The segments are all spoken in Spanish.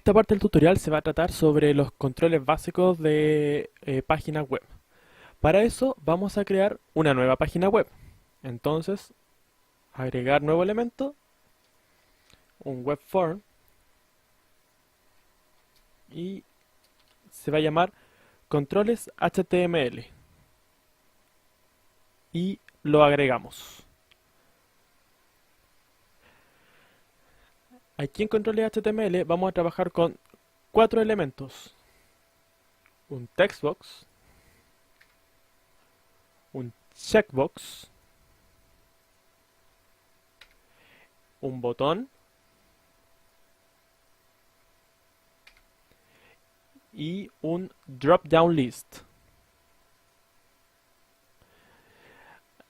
Esta parte del tutorial se va a tratar sobre los controles básicos de páginas web. Para eso vamos a crear una nueva página web. Entonces, agregar nuevo elemento, un web form, y se va a llamar controles HTML. Y lo agregamos. Aquí en controles HTML vamos a trabajar con cuatro elementos. Un textbox, un checkbox, un botón y un drop-down list.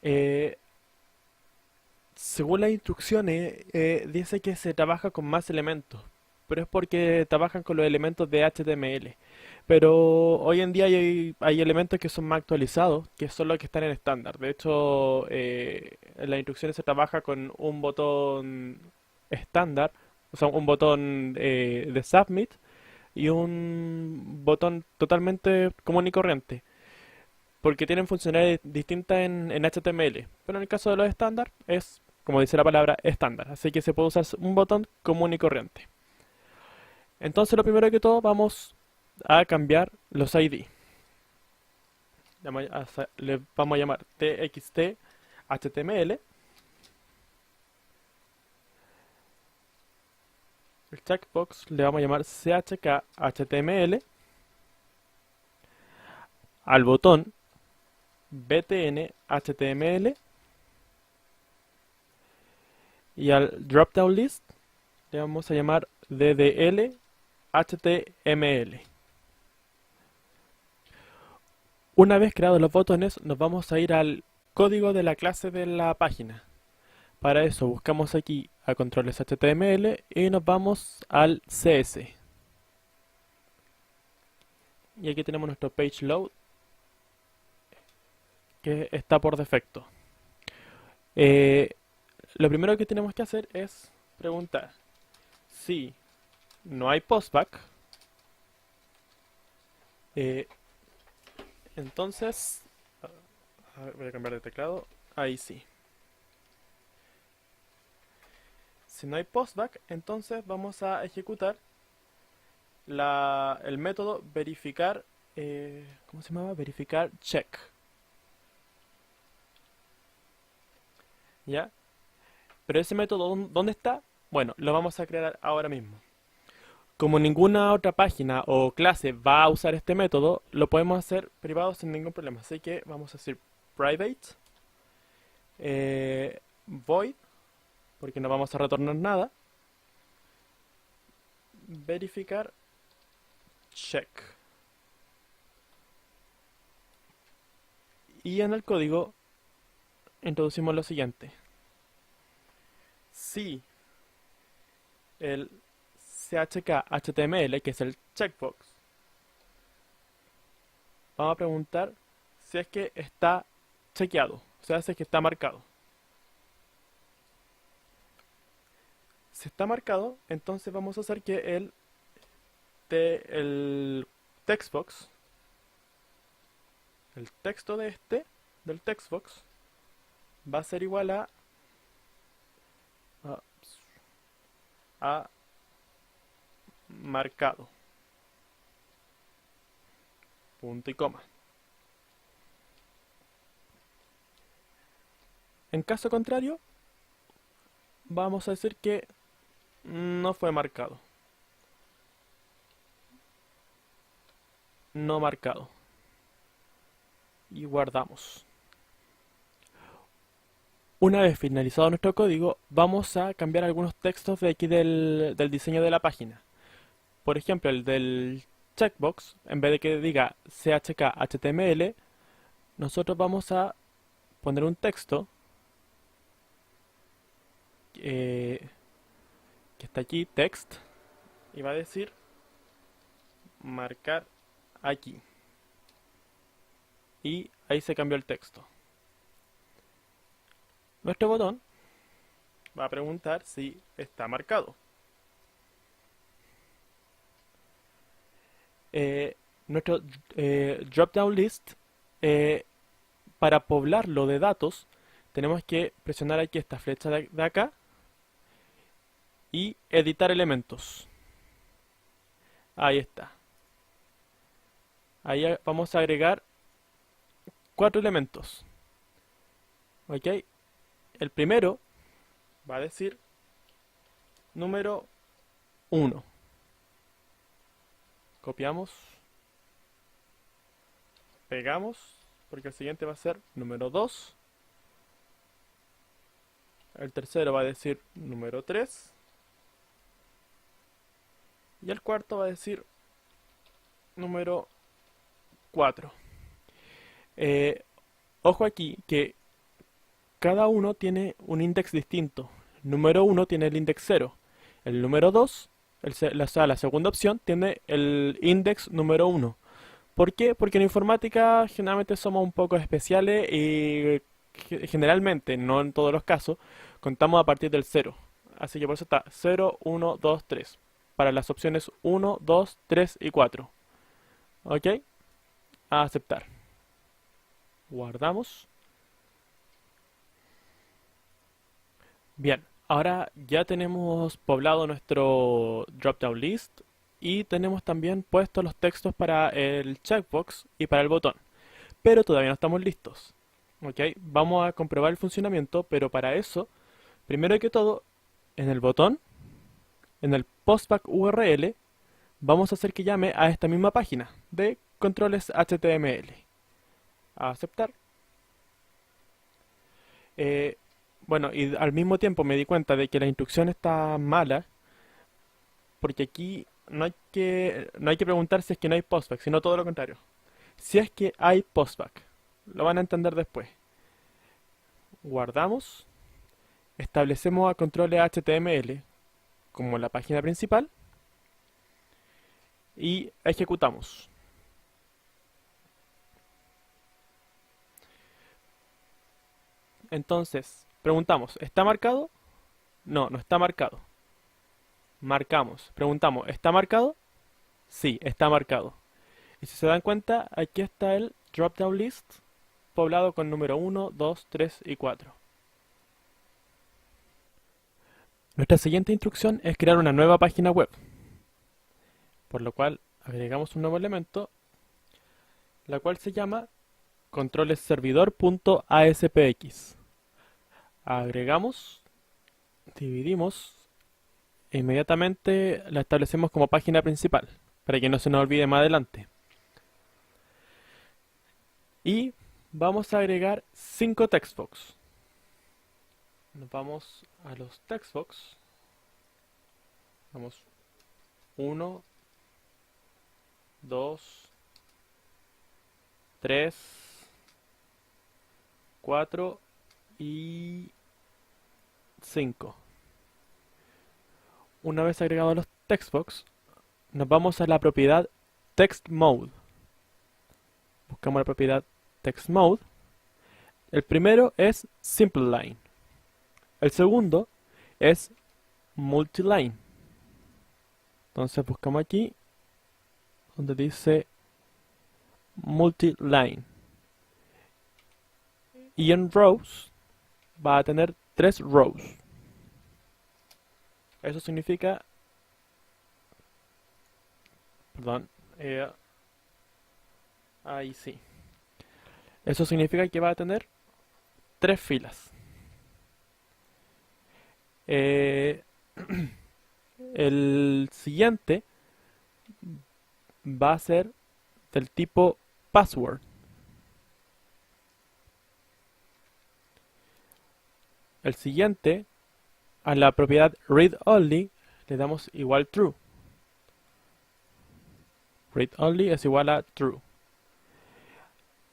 Eh, Según las instrucciones, dice que se trabaja con más elementos, pero es porque trabajan con los elementos de HTML. Pero hoy en día hay elementos que son más actualizados, que son los que están en estándar. De hecho, en las instrucciones se trabaja con un botón estándar, o sea, un botón de Submit y un botón totalmente común y corriente, porque tienen funcionalidades distintas en HTML, pero en el caso de los estándar es, como dice la palabra, estándar, así que se puede usar un botón común y corriente. Entonces lo primero que todo vamos a cambiar los ID. Le vamos a llamar txt html, el checkbox le vamos a llamar chk html, al botón btn html y al dropdown list le vamos a llamar ddl HTML. Una vez creados los botones, nos vamos a ir al código de la clase de la página. Para eso buscamos aquí a controles HTML y nos vamos al CS. Y aquí tenemos nuestro page load que está por defecto. Eh, lo primero que tenemos que hacer es preguntar si no hay postback. eh, entonces, a ver, voy a cambiar de teclado. Ahí sí. Si no hay postback, entonces vamos a ejecutar el método verificar, ¿cómo se llamaba? Verificar check, ¿ya? Pero ese método, ¿dónde está? Bueno, lo vamos a crear ahora mismo. Como ninguna otra página o clase va a usar este método, lo podemos hacer privado sin ningún problema. Así que vamos a decir private void, porque no vamos a retornar nada. Verificar check. Y en el código introducimos lo siguiente. Si el chk html, que es el checkbox, vamos a preguntar si es que está chequeado, o sea, si es que está marcado. Si está marcado, entonces vamos a hacer que el textbox, el texto del textbox, va a ser igual a, a marcado, punto y coma. En caso contrario, vamos a decir que no fue marcado, no marcado, y guardamos. Una vez finalizado nuestro código, vamos a cambiar algunos textos de aquí del diseño de la página. Por ejemplo, el del checkbox, en vez de que diga chk html, nosotros vamos a poner un texto eh, que está aquí, text, y va a decir marcar aquí. Y ahí se cambió el texto. Nuestro botón va a preguntar si está marcado. eh, nuestro drop-down list, eh, para poblarlo de datos, tenemos que presionar aquí esta flecha de acá y editar elementos. Ahí está. Ahí vamos a agregar 4 elementos. ¿Ok? El primero va a decir número 1. Copiamos, pegamos, porque el siguiente va a ser número 2. El tercero va a decir número 3. Y el cuarto va a decir número 4. Eh, Ojo aquí que cada uno tiene un index distinto. El número 1 tiene el index 0. El número 2, la segunda opción, tiene el index número 1. ¿Por qué? Porque en informática generalmente somos un poco especiales y generalmente, no en todos los casos, contamos a partir del 0. Así que por eso está 0, 1, 2, 3. Para las opciones 1, 2, 3 y 4. ¿Ok? A aceptar. Guardamos. Bien, ahora ya tenemos poblado nuestro drop-down list y tenemos también puestos los textos para el checkbox y para el botón. Pero todavía no estamos listos. ¿Ok? Vamos a comprobar el funcionamiento, pero para eso, primero que todo, en el botón, en el postback URL, vamos a hacer que llame a esta misma página de controles HTML. A aceptar. Eh, bueno, y al mismo tiempo me di cuenta de que la instrucción está mala, porque aquí no hay que preguntar si es que no hay postback, sino todo lo contrario. Si es que hay postback, lo van a entender después. Guardamos, establecemos a controles HTML como la página principal y ejecutamos. Entonces, preguntamos, ¿está marcado? No, no está marcado. Marcamos, preguntamos, ¿está marcado? Sí, está marcado. Y si se dan cuenta, aquí está el drop-down list poblado con número 1, 2, 3 y 4. Nuestra siguiente instrucción es crear una nueva página web, por lo cual agregamos un nuevo elemento, la cual se llama controlesservidor.aspx. Agregamos, dividimos e inmediatamente la establecemos como página principal, para que no se nos olvide más adelante. Y vamos a agregar 5 textbox. Nos vamos a los textbox. Vamos 1, 2, 3, 4 y 5. Una vez agregados los textbox, nos vamos a la propiedad text mode. Buscamos la propiedad text mode. El primero es simple line. El segundo es multiline. Entonces buscamos aquí donde dice multiline. Y en rows va a tener 3 rows. Eso significa, perdón, ahí sí. Eso significa que va a tener 3 filas. Eh, el siguiente va a ser del tipo password. El siguiente, a la propiedad read only, le damos igual true. Read only es igual a true.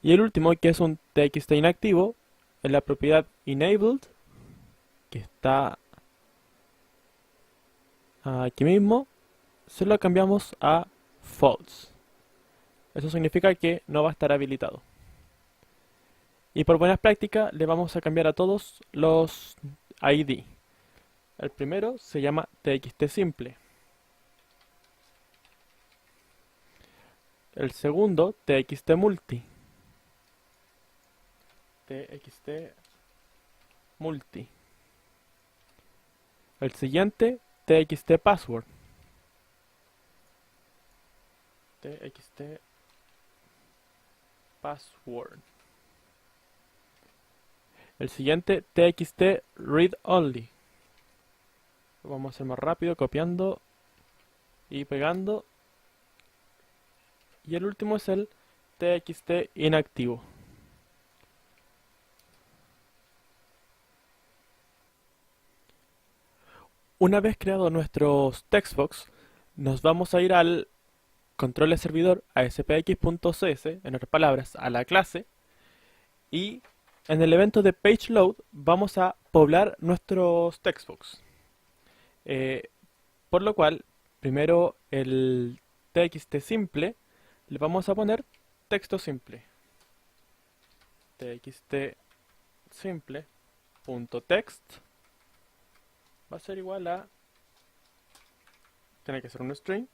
Y el último, que es un txt inactivo, en la propiedad enabled, que está aquí mismo, se lo cambiamos a false. Eso significa que no va a estar habilitado. Y por buenas prácticas le vamos a cambiar a todos los ID. El primero se llama txt simple. El segundo, txt multi. El siguiente, txt txt password. El siguiente, txt read only. Lo vamos a hacer más rápido, copiando y pegando. Y el último es el txt inactivo. Una vez creado nuestros textbox, nos vamos a ir al control de servidor aspx.cs, en otras palabras, a la clase, y en el evento de page load vamos a poblar nuestros textbox. Por lo cual, primero el txt simple le vamos a poner texto simple. Txt simple.text va a ser igual a, tiene que ser un string,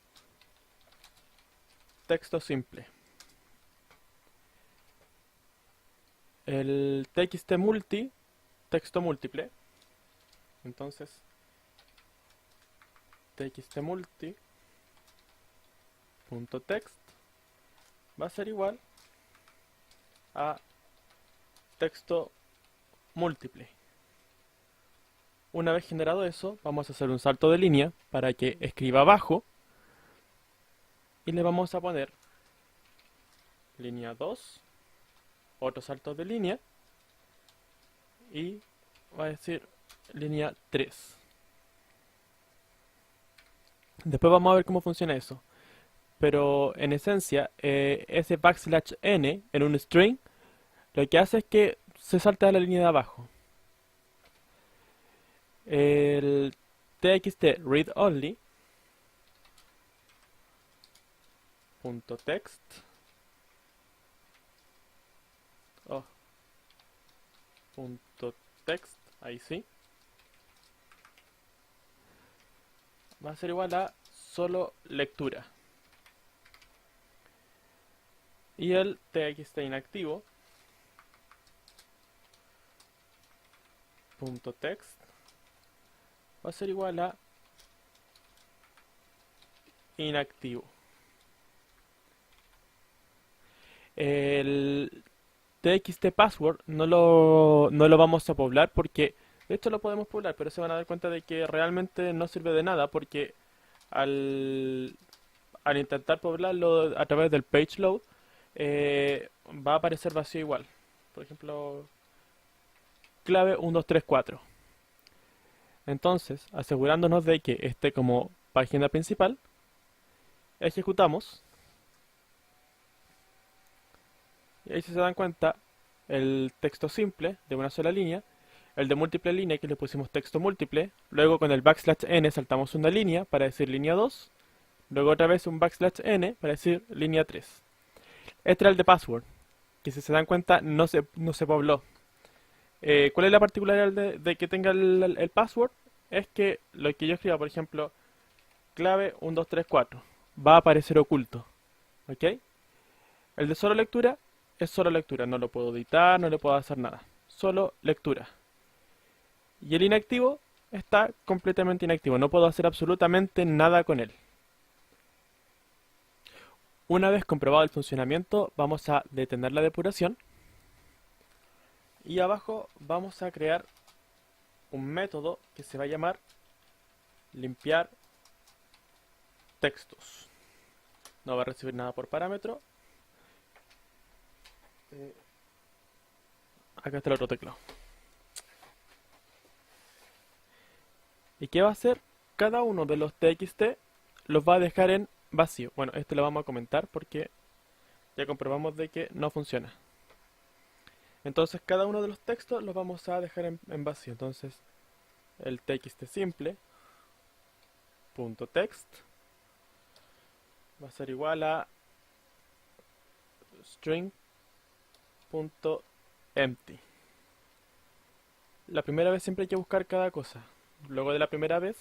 texto simple. El txt multi, texto múltiple. Entonces, txt multi.text va a ser igual a texto múltiple. Una vez generado eso, vamos a hacer un salto de línea para que escriba abajo y le vamos a poner línea 2, otro salto de línea y va a decir línea 3. Después vamos a ver cómo funciona eso. Pero en esencia, ese \n en un string lo que hace es que se salta a la línea de abajo. El txt read only punto text punto text, ahí sí, va a ser igual a solo lectura. Y el txt inactivo punto text va a ser igual a inactivo. El txt password no lo vamos a poblar porque, de hecho lo podemos poblar, pero se van a dar cuenta de que realmente no sirve de nada porque al intentar poblarlo a través del page load va a aparecer vacío igual. Por ejemplo, clave 1, 2, 3, 4. Entonces, asegurándonos de que esté como página principal, ejecutamos. Y ahí si se dan cuenta, el texto simple de una sola línea, el de múltiple línea que le pusimos texto múltiple, luego con el \n saltamos una línea para decir línea 2, luego otra vez un \n para decir línea 3. Este era el de password, que si se dan cuenta no se pobló. ¿Cuál es la particularidad de que tenga el password? Es que lo que yo escriba, por ejemplo, clave 1, 2, 3, 4, va a aparecer oculto. ¿Ok? El de solo lectura es solo lectura, no lo puedo editar, no le puedo hacer nada. Solo lectura. Y el inactivo está completamente inactivo, no puedo hacer absolutamente nada con él. Una vez comprobado el funcionamiento, vamos a detener la depuración. Y abajo vamos a crear un método que se va a llamar limpiar textos. No va a recibir nada por parámetro. Acá está el otro teclado. ¿Y qué va a hacer? Cada uno de los txt los va a dejar en vacío. Bueno, este lo vamos a comentar porque ya comprobamos de que no funciona. Entonces cada uno de los textos los vamos a dejar en vacío. Entonces el txt simple punto text va a ser igual a string punto empty. La primera vez siempre hay que buscar cada cosa. Luego de la primera vez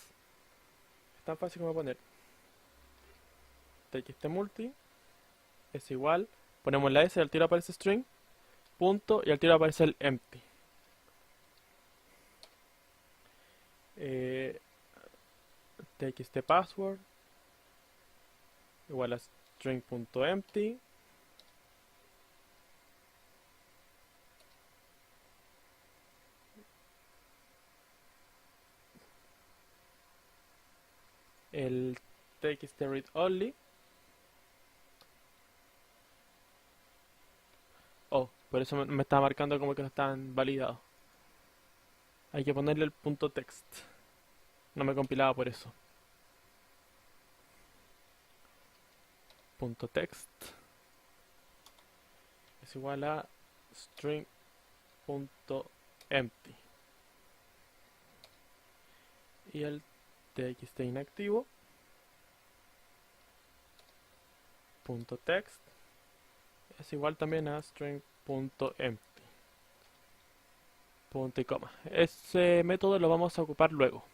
es tan fácil como poner txt multi es igual, ponemos la S y al tiro aparece string, punto, y al tiro aparece el empty. Eh, txt password igual a string.empty. El txt read only. Oh, por eso me está marcando como que no están validados. Hay que ponerle el punto text. No me compilaba por eso. Punto text es igual a string.empty. Y el txt inactivo punto text es igual también a string.empty. Punto y coma. Ese método lo vamos a ocupar luego.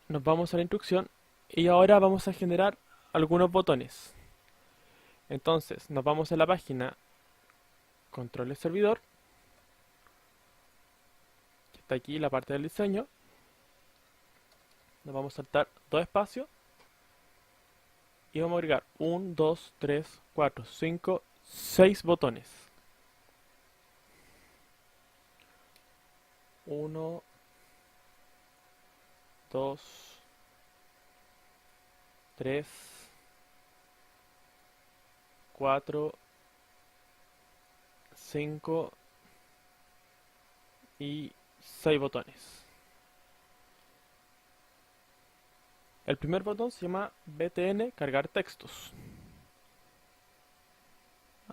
Nos vamos a la instrucción y ahora vamos a generar algunos botones. Entonces nos vamos a la página control servidor, que está aquí la parte del diseño. Nos vamos a saltar dos espacios y vamos a agregar 1, 2, 3, 4, 5, 6 botones. 1, 2, 3, 4, 5 y 6 botones. El primer botón se llama btn cargar textos.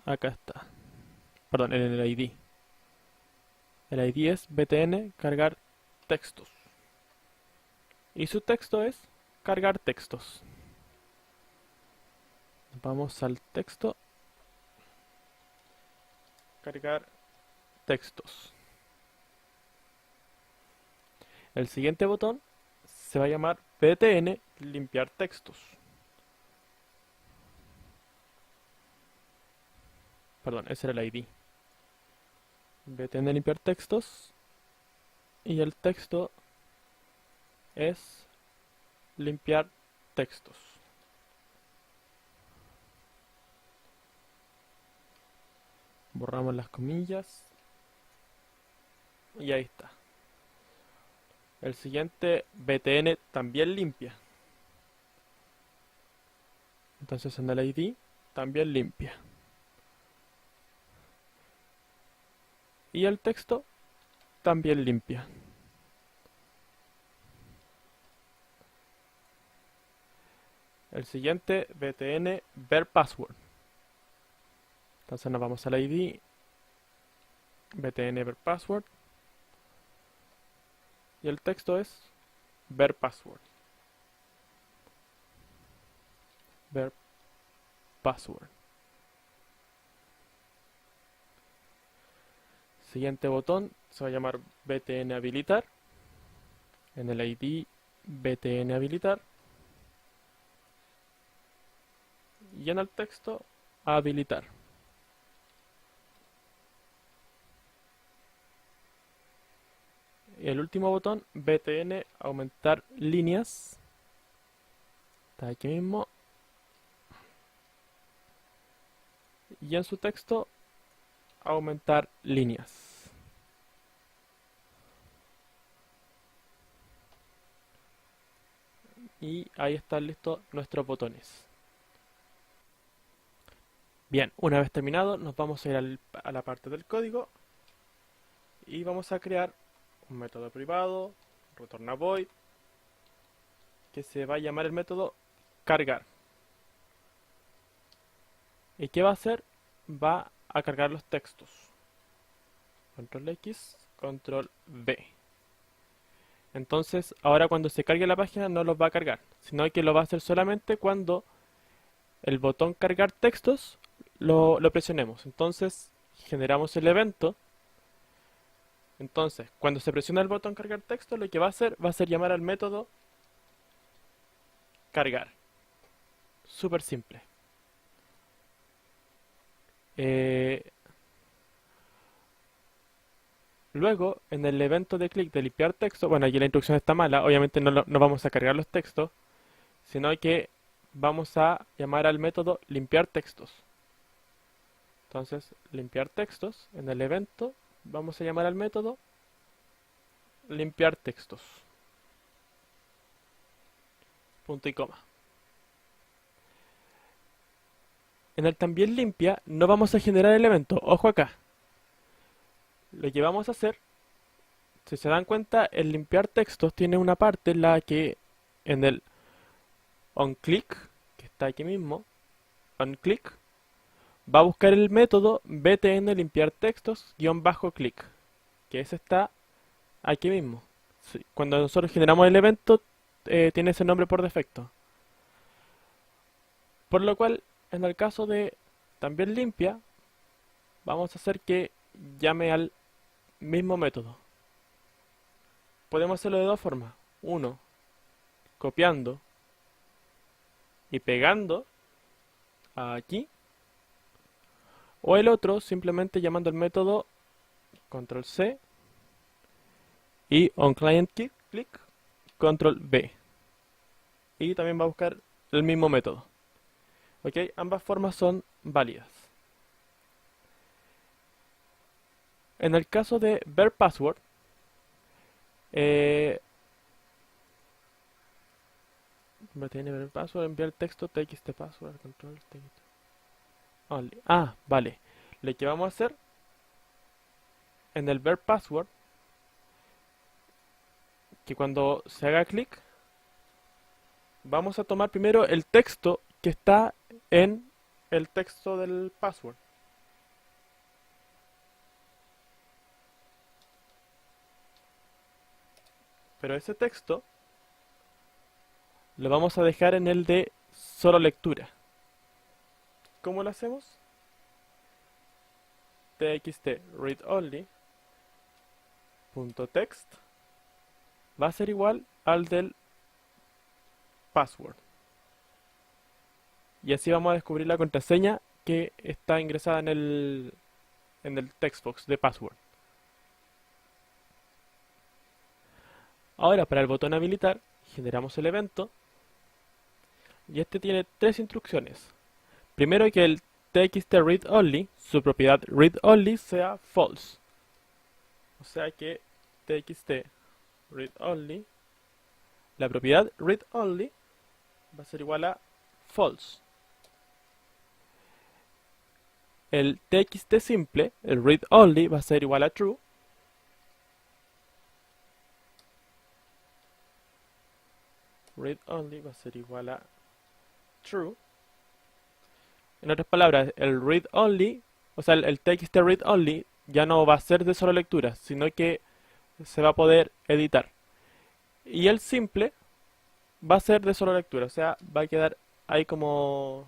Acá está. Perdón, en el ID. El ID es btn cargar textos. Y su texto es cargar textos. Vamos al texto. Cargar textos. El siguiente botón se va a llamar btn limpiar textos. Perdón, ese era el ID. btn limpiar textos. Y el texto es limpiar textos. Borramos las comillas. Y ahí está. El siguiente btn también limpia. Entonces en el ID también limpia. Y el texto también limpia. El siguiente btn ver password. Entonces nos vamos al ID btn ver password. Y el texto es ver password. Ver password. Siguiente botón se va a llamar btn habilitar. En el ID btn habilitar. Y en el texto habilitar. Y el último botón btn aumentar líneas. Está aquí mismo. Y en su texto aumentar líneas. Y ahí están listos nuestros botones. Bien, una vez terminado nos vamos a ir a la parte del código y vamos a crear un método privado, retorna void, que se va a llamar el método cargar. ¿Y qué va a hacer? Va a cargar los textos. Control X, control V. Entonces, ahora cuando se cargue la página no los va a cargar, sino que lo va a hacer solamente cuando el botón cargar textos lo presionemos. Entonces, generamos el evento. Entonces, cuando se presiona el botón cargar texto, lo que va a hacer llamar al método cargar. súper simple. Eh, Luego, en el evento de clic de limpiar texto, bueno, aquí la instrucción está mala, obviamente no vamos a cargar los textos, sino que vamos a llamar al método limpiar textos. Entonces, limpiar textos, en el evento vamos a llamar al método limpiar textos. Punto y coma. En el también limpia no vamos a generar elemento, ojo acá. Lo que vamos a hacer, si se dan cuenta, el limpiar textos tiene una parte en la que en el onClick, que está aquí mismo, onClick, va a buscar el método btn limpiar textos -click, que ese está aquí mismo. Sí, cuando nosotros generamos el evento, tiene ese nombre por defecto. Por lo cual, en el caso de también limpia, vamos a hacer que llame al mismo método. Podemos hacerlo de dos formas. Uno, copiando y pegando aquí. O el otro, simplemente llamando el método control C y onClickClick control V. Y también va a buscar el mismo método. ¿Ok? Ambas formas son válidas. En el caso de ver password, tiene ver password, enviar texto, txt password, control, txt. Only. Ah, vale. Lo que vamos a hacer en el ver password, que cuando se haga clic, vamos a tomar primero el texto que está en el texto del password. Pero ese texto lo vamos a dejar en el de solo lectura. ¿Cómo lo hacemos? txt read only .text va a ser igual al del password. Y así vamos a descubrir la contraseña que está ingresada en el textbox de password. Ahora, para el botón habilitar, generamos el evento. Y este tiene tres instrucciones. Primero, que el txt read only, su propiedad read only, sea false. O sea que txt read only, la propiedad read only va a ser igual a false. El txt simple, el read only, va a ser igual a true. Read only va a ser igual a true. En otras palabras, el read only, o sea, el txt read only ya no va a ser de solo lectura, sino que se va a poder editar. Y el simple va a ser de solo lectura, o sea, va a quedar ahí como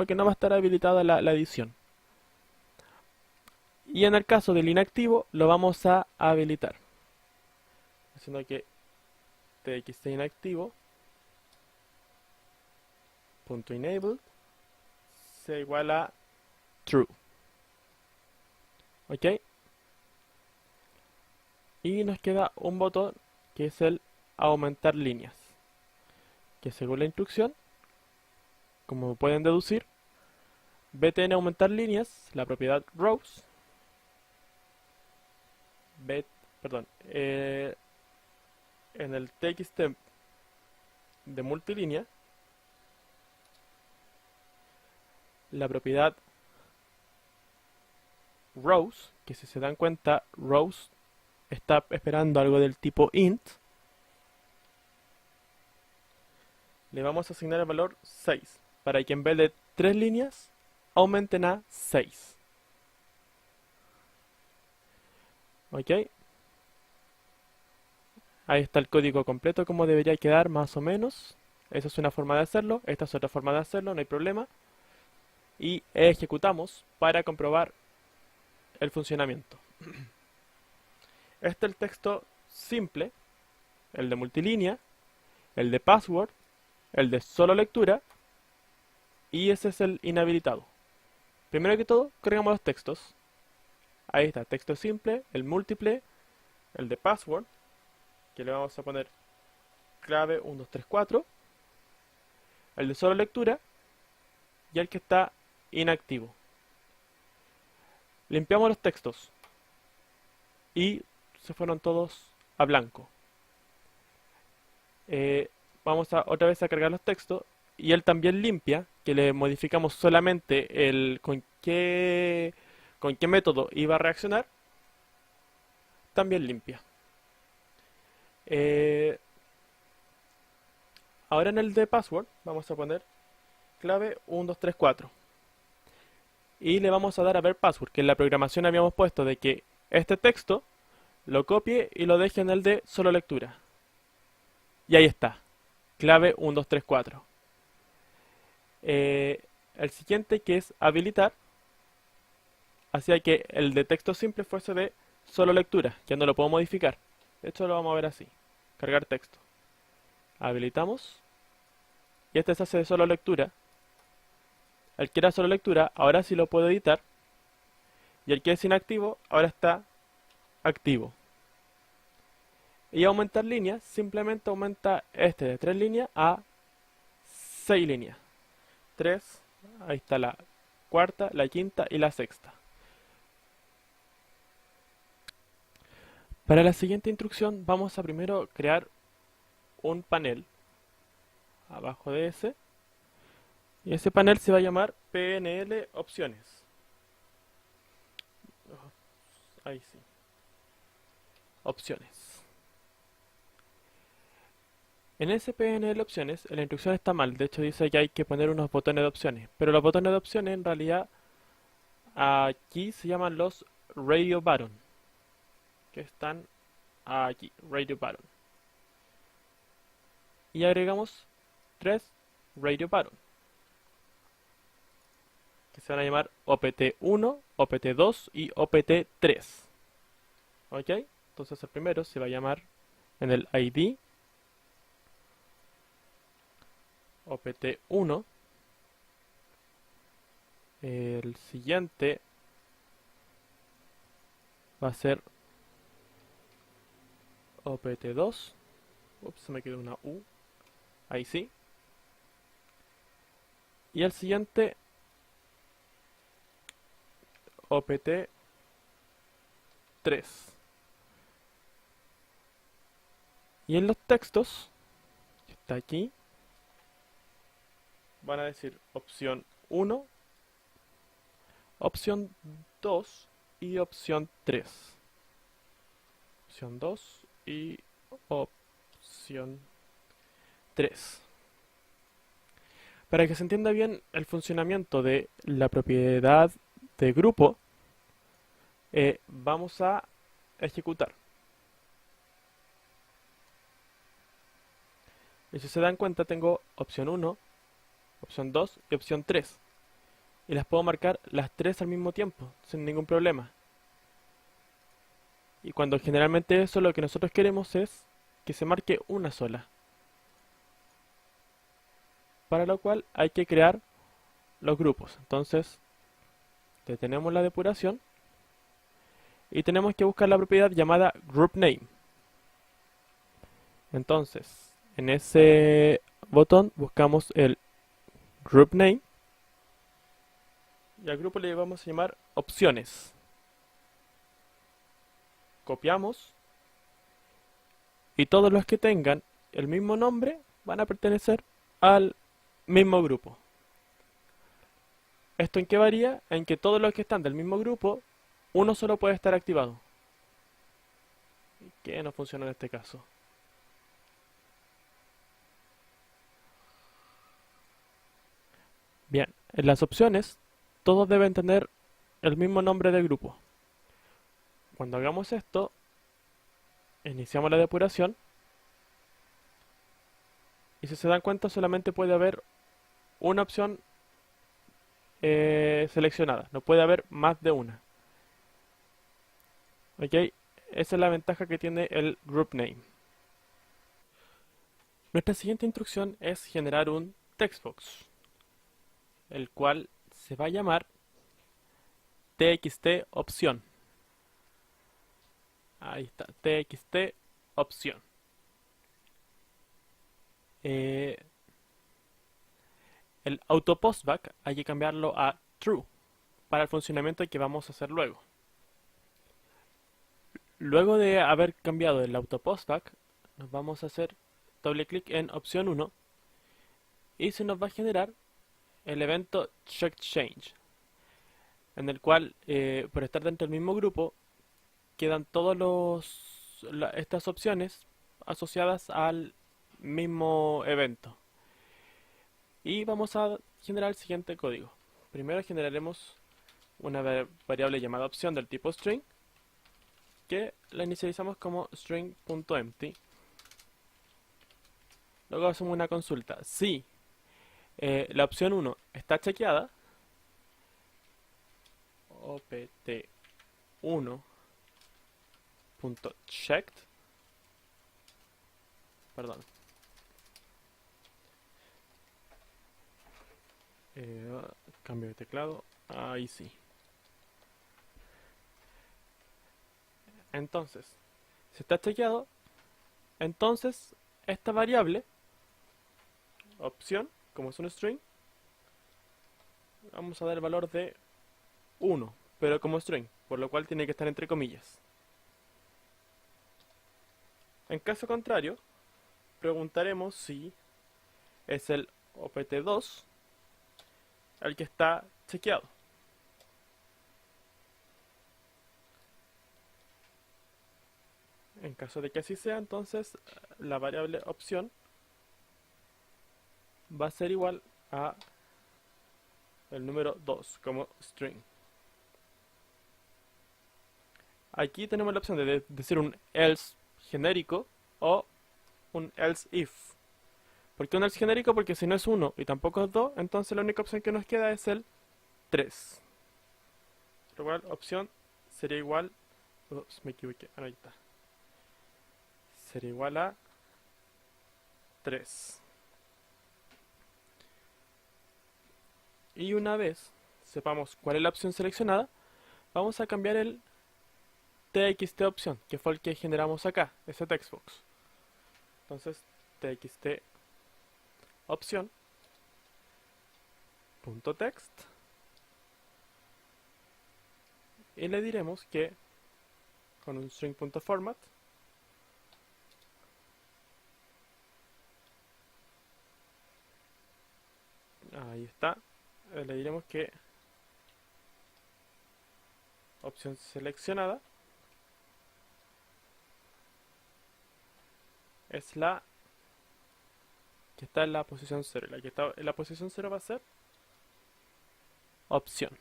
que no va a estar habilitada la edición. Y en el caso del inactivo, lo vamos a habilitar, haciendo que txt inactivo .enable sea igual a true. ¿Ok? Y nos queda un botón que es el aumentar líneas, que según la instrucción, como pueden deducir, btn aumentar líneas, la propiedad rows, en el txt de multilínea, la propiedad rows, que si se dan cuenta, rows está esperando algo del tipo int, le vamos a asignar el valor 6, para que en vez de 3 líneas, aumenten a 6. ¿Ok? Ahí está el código completo, como debería quedar más o menos. Esa es una forma de hacerlo, esta es otra forma de hacerlo, no hay problema. Y ejecutamos para comprobar el funcionamiento. Este es el texto simple, el de multilínea, el de password, el de solo lectura y ese es el inhabilitado. Primero que todo, cargamos los textos. Ahí está, texto simple, el múltiple, el de password, que le vamos a poner clave 1234, el de solo lectura y el que está inactivo. Limpiamos los textos y se fueron todos a blanco. Vamos a otra vez a cargar los textos y él también limpia, que le modificamos solamente el con qué método iba a reaccionar, también limpia. Eh, Ahora en el de password vamos a poner clave 1234 y le vamos a dar a ver password, que en la programación habíamos puesto de que este texto lo copie y lo deje en el de solo lectura. Y ahí está, clave 1234. El siguiente, que es habilitar, hacía que el de texto simple fuese de solo lectura, ya no lo puedo modificar. De hecho lo vamos a ver así, cargar texto. Habilitamos y este se hace de solo lectura. El que era solo lectura ahora sí lo puedo editar y el que es inactivo ahora está activo. Y aumentar líneas, simplemente aumenta este de 3 líneas a 6 líneas. 3, ahí está la cuarta, la quinta y la sexta. Para la siguiente instrucción vamos a primero crear un panel abajo de ese. Y ese panel se va a llamar PNL opciones. Ahí sí. Opciones. En ese PNL opciones, la instrucción está mal. De hecho dice que hay que poner unos botones de opciones. Pero los botones de opciones en realidad aquí se llaman los radio button. Que están aquí. Radio button. Y agregamos 3 radio button. Que se van a llamar OPT1, OPT2 y OPT3. ¿Ok? Entonces el primero se va a llamar en el ID OPT1. El siguiente va a ser OPT2. Ups, se me quedó una U. Ahí sí. Y el siguiente OPT3. Y en los textos, que está aquí, van a decir opción 1, opción 2 y opción 3. Opción 2 y opción 3. Para que se entienda bien el funcionamiento de la propiedad de grupo, vamos a ejecutar. Y si se dan cuenta, tengo opción 1, opción 2 y opción 3. Y las puedo marcar las 3 al mismo tiempo, sin ningún problema. Y cuando generalmente eso lo que nosotros queremos es que se marque una sola. Para lo cual hay que crear los grupos. Entonces, detenemos la depuración y tenemos que buscar la propiedad llamada group name. Entonces, en ese botón buscamos el group name y al grupo le vamos a llamar opciones. Copiamos y todos los que tengan el mismo nombre van a pertenecer al mismo grupo. ¿Esto en qué varía? En que todos los que están del mismo grupo, uno solo puede estar activado. Que no funciona en este caso. Bien, en las opciones, todos deben tener el mismo nombre del grupo. Cuando hagamos esto, iniciamos la depuración. Y si se dan cuenta, solamente puede haber una opción seleccionada. No puede haber más de una. ¿Ok? Esa es la ventaja que tiene el group name. Nuestra siguiente instrucción es generar un textbox. el cual se va a llamar txt opción. Ahí está, txt opción. Eh, el auto postback hay que cambiarlo a true para el funcionamiento que vamos a hacer luego. Luego de haber cambiado el auto postback, nos vamos a hacer doble clic en opción 1 y se nos va a generar el evento checkChange, en el cual por estar dentro del mismo grupo quedan estas opciones asociadas al mismo evento. Y vamos a generar el siguiente código. Primero generaremos una variable llamada opción del tipo string, que la inicializamos como string.empty. Luego hacemos una consulta. Si la opción 1 está chequeada, opt1.checked, perdón, cambio de teclado, ahí sí. Entonces, si está chequeado, entonces esta variable, opción, como es un string, vamos a dar el valor de 1, pero como string, por lo cual tiene que estar entre comillas. En caso contrario, preguntaremos si es el opt2 el que está chequeado. En caso de que así sea, entonces la variable opción va a ser igual a el número 2 como string. Aquí tenemos la opción de decir un else genérico o un else if. ¿Por qué un else genérico? Porque si no es 1 y tampoco es 2, entonces la única opción que nos queda es el 3. Lo cual opción sería igual... Ups, me equivoqué. Ahí está. Sería igual a 3. Y una vez sepamos cuál es la opción seleccionada, vamos a cambiar el txt opción, que fue el que generamos acá, ese textbox. Entonces, txt opción punto text, y le diremos que con un string.format ahí está, le diremos que opción seleccionada es la que está en la posición 0. La que está en la posición 0 va a ser opción.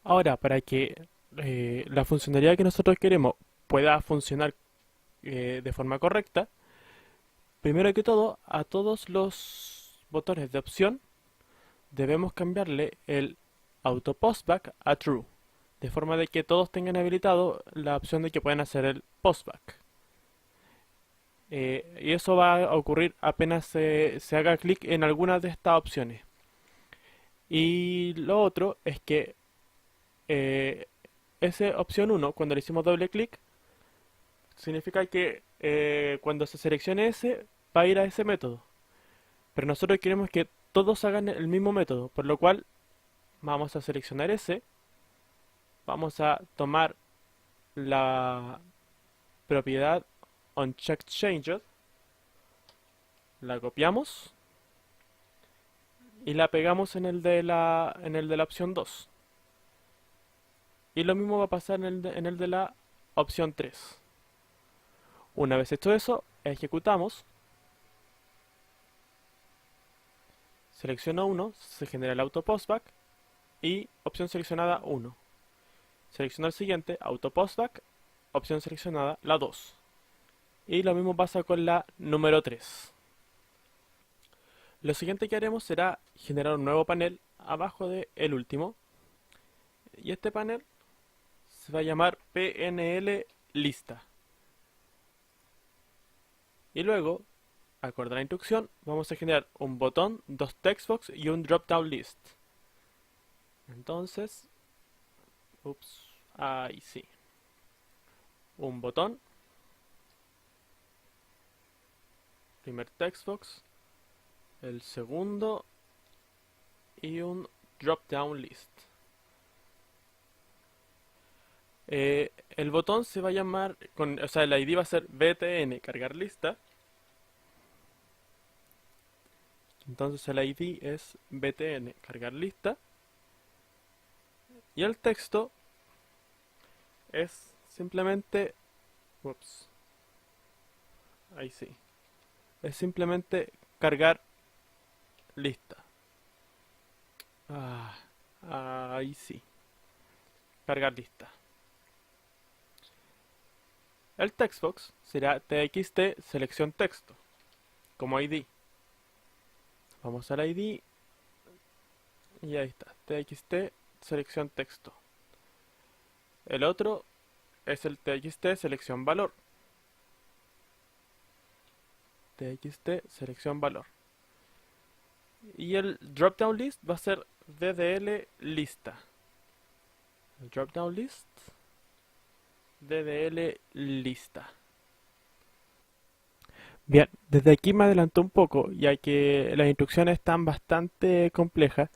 Ahora, para que la funcionalidad que nosotros queremos pueda funcionar de forma correcta, primero que todo, a todos los botones de opción debemos cambiarle el auto postback a true, de forma de que todos tengan habilitado la opción de que puedan hacer el postback. Y eso va a ocurrir apenas se haga clic en alguna de estas opciones. Y lo otro es que esa opción 1, cuando le hicimos doble clic, significa que cuando se seleccione ese, va a ir a ese método. Pero nosotros queremos que todos hagan el mismo método, por lo cual vamos a seleccionar ese, vamos a tomar la propiedad onCheckChanged, la copiamos y la pegamos en el de la opción 2. Y lo mismo va a pasar en el de la opción 3. Una vez hecho eso, ejecutamos. Selecciono 1, se genera el auto postback y opción seleccionada 1. Selecciono el siguiente, auto postback, opción seleccionada la 2. Y lo mismo pasa con la número 3. Lo siguiente que haremos será generar un nuevo panel abajo del último. Y este panel se va a llamar PNL lista. Y luego acorde a la instrucción, vamos a generar un botón, dos textbox y un drop-down list. Entonces, ahí sí. Un botón, primer textbox, el segundo y un drop-down list. El botón se va a llamar, o sea, el ID va a ser btn cargar lista. Entonces el ID es btn cargar lista. Y el texto es simplemente, ahí sí, es simplemente cargar lista. Ahí sí, cargar lista. El textbox será txt selección texto como ID. Vamos al ID y ahí está, txt selección texto. El otro es el txt selección valor. Txt selección valor. Y el dropdown list va a ser ddl lista. El dropdown list ddl lista. Bien, desde aquí me adelanto un poco, ya que las instrucciones están bastante complejas,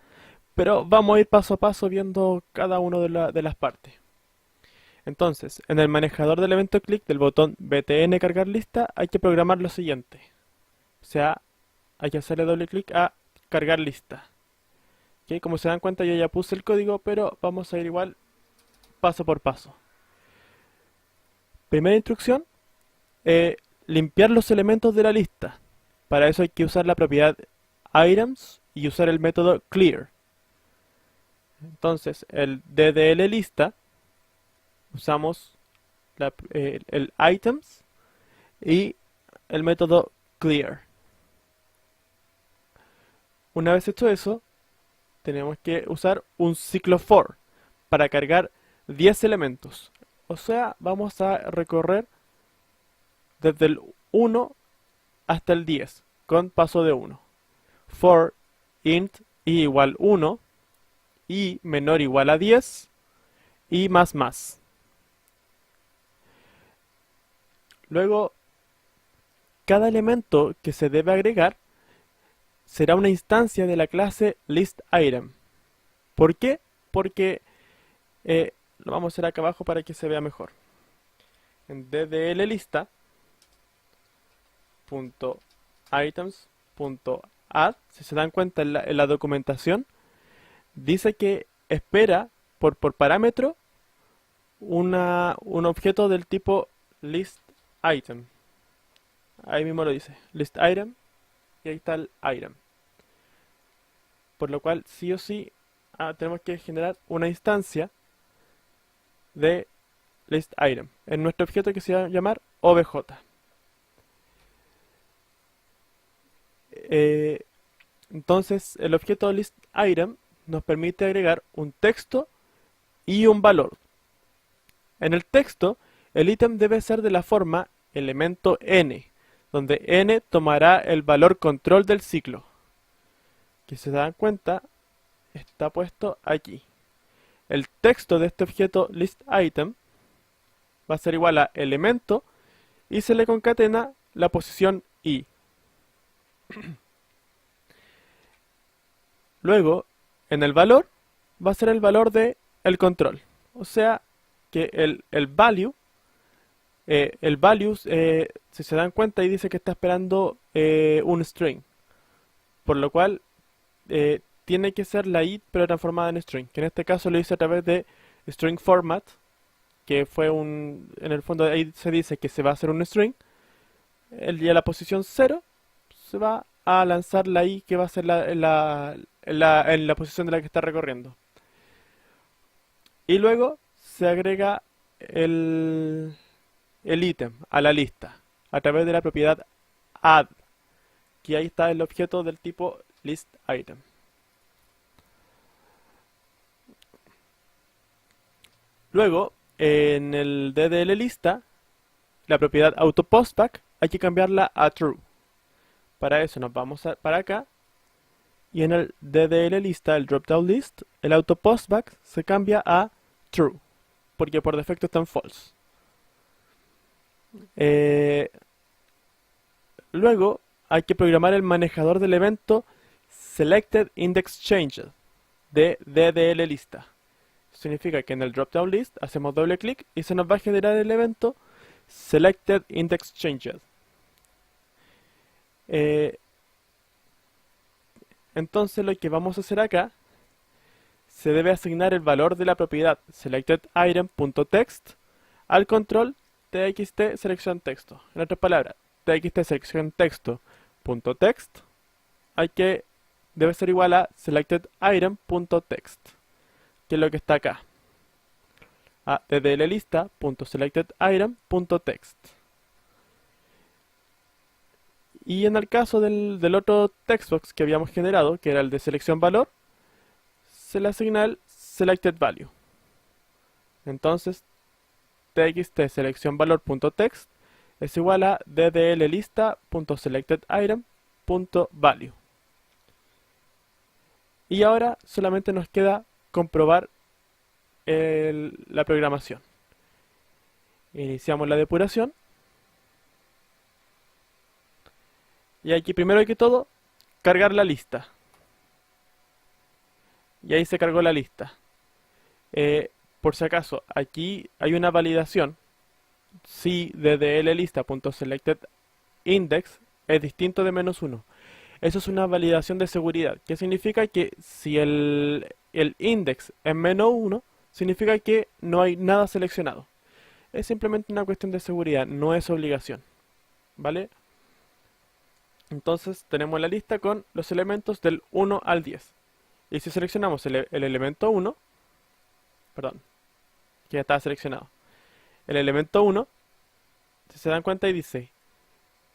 pero vamos a ir paso a paso viendo cada una de las partes. Entonces, en el manejador del evento click del botón btn cargar lista hay que programar lo siguiente. O sea, hay que hacerle doble clic a cargar lista. ¿Ok? Como se dan cuenta yo ya puse el código, pero vamos a ir igual paso por paso. Primera instrucción, limpiar los elementos de la lista. Para eso hay que usar la propiedad items y usar el método clear. Entonces, el ddl lista, usamos el items y el método clear. Una vez hecho eso, tenemos que usar un ciclo for para cargar 10 elementos. O sea, vamos a recorrer desde el 1 hasta el 10 con paso de 1. For int i igual 1, i menor igual a 10 y más. Luego, cada elemento que se debe agregar será una instancia de la clase listItem. ¿Por qué? Porque lo vamos a hacer acá abajo para que se vea mejor. En ddl lista .items.add, si se dan cuenta en la documentación, dice que espera por parámetro un objeto del tipo listItem. Ahí mismo lo dice, listItem, y ahí está el item. Por lo cual, sí o sí, tenemos que generar una instancia de listItem en nuestro objeto que se va a llamar obj. Entonces, el objeto listItem nos permite agregar un texto y un valor. En el texto, el ítem debe ser de la forma elemento n, donde n tomará el valor control del ciclo, que se dan cuenta está puesto aquí. El texto de este objeto listItem va a ser igual a elemento y se le concatena la posición i. Luego, en el valor, va a ser el valor de el control. O sea, que el value, si se dan cuenta, ahí dice que está esperando un string. Por lo cual, tiene que ser la i, pero transformada en string. Que en este caso lo hice a través de string format, que fue en el fondo ahí se dice que se va a hacer un string. Y a la posición 0 se va a lanzar la i que va a ser en la posición de la que está recorriendo. Y luego se agrega el ítem a la lista a través de la propiedad add, que ahí está el objeto del tipo listItem. Luego, en el ddl lista, la propiedad autoPostBack hay que cambiarla a true. Para eso nos vamos para acá y en el DDL lista, el drop-down list, el auto postback se cambia a true, porque por defecto está en false. Eh, Luego hay que programar el manejador del evento selected index changed de DDL lista. Significa que en el drop-down list hacemos doble clic y se nos va a generar el evento selected index changed. Entonces lo que vamos a hacer acá, se debe asignar el valor de la propiedad selectedItem.text al control txt selección texto. En otras palabras, txt selección texto.text debe ser igual a selectedItem.text, que es lo que está acá. A ddlista.selectedItem.text. Y en el caso del otro textbox que habíamos generado, que era el de selección valor, se le asigna el selected value. Entonces, txt selección valor.text es igual a ddlista.selectedItem.value. Y ahora solamente nos queda comprobar la programación. Iniciamos la depuración. Y aquí primero que todo, cargar la lista. Y ahí se cargó la lista. Por si acaso, aquí hay una validación. Si ddlista.selectedIndex es distinto de -1. Eso es una validación de seguridad, que significa que si el index es -1, significa que no hay nada seleccionado. Es simplemente una cuestión de seguridad, no es obligación. ¿Vale? Entonces tenemos la lista con los elementos del 1 al 10. Y si seleccionamos el elemento 1, perdón, que ya estaba seleccionado. El elemento 1, si se dan cuenta, y dice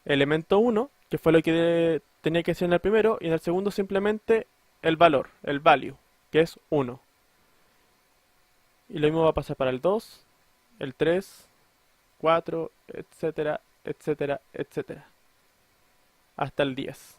elemento 1, que fue lo que tenía que ser en el primero, y en el segundo simplemente el valor, el value, que es 1. Y lo mismo va a pasar para el 2, el 3, 4, etcétera, etcétera, etcétera, hasta el 10.